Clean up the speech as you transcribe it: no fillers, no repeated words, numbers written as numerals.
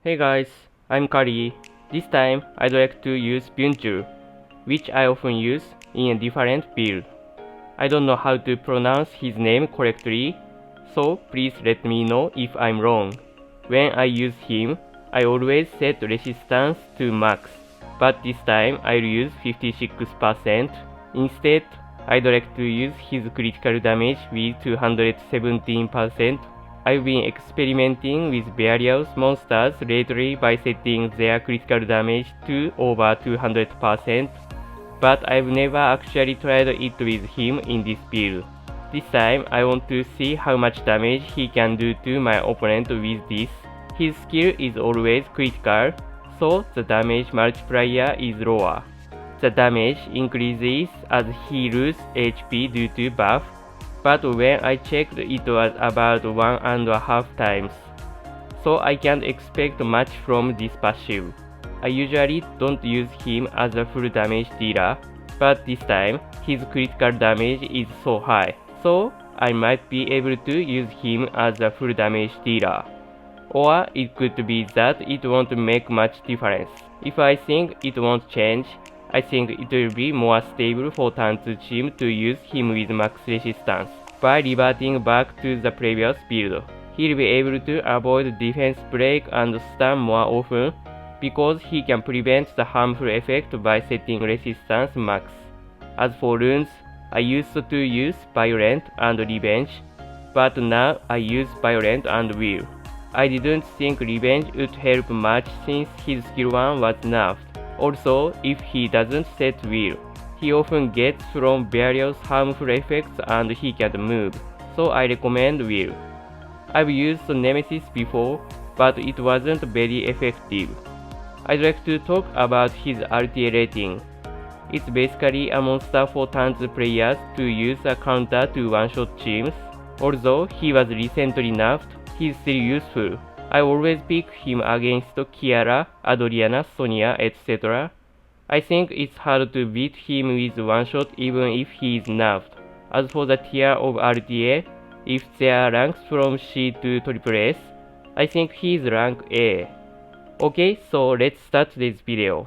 Hey guys, I'm Kari. This time I'd like to use Byungchul, which I often use in a different build. I don't know how to pronounce his name correctly, so please let me know if I'm wrong. When I use him, I always set resistance to max, but this time I'll use 56%. Instead, I'd like to use his critical damage with 217%. I've been experimenting with various monsters lately by setting their critical damage to over 200%, but I've never actually tried it with him in this build. This time I want to see how much damage he can do to my opponent with this. His skill is always critical, so the damage multiplier is lower. The damage increases as he loses HP due to buff, but when I checked it was about 1.5 times, so I can't expect much from this passive. I usually don't use him as a full damage dealer, but this time his critical damage is so high, so I might be able to use him as a full damage dealer. Or it could be that it won't make much difference. If I think it won't change, I think it will be more stable for Tanzu to use him with max resistance. By reverting back to the previous build, he'll be able to avoid defense break and stun more often because he can prevent the harmful effect by setting resistance max. As for runes, I used to use Violent and Revenge, but now I use Violent and Will. I didn't think Revenge would help much since his skill 1 was nerfed. Also, if he doesn't set Will, he often gets from various harmful effects and he can't move, so I recommend Will. I've used Nemesis before, but it wasn't very effective. I'd like to talk about his RTA rating. It's basically a monster for Tanzu players to use a counter to one-shot teams. Although he was recently nerfed, he's still useful. I always pick him against Kiara, Adriana, Sonia, etc. I think it's hard to beat him with one shot even if he is nerfed. As for the tier of RTA, if there ranks from C to SSS, I think he's rank A. Okay, so let's start this video.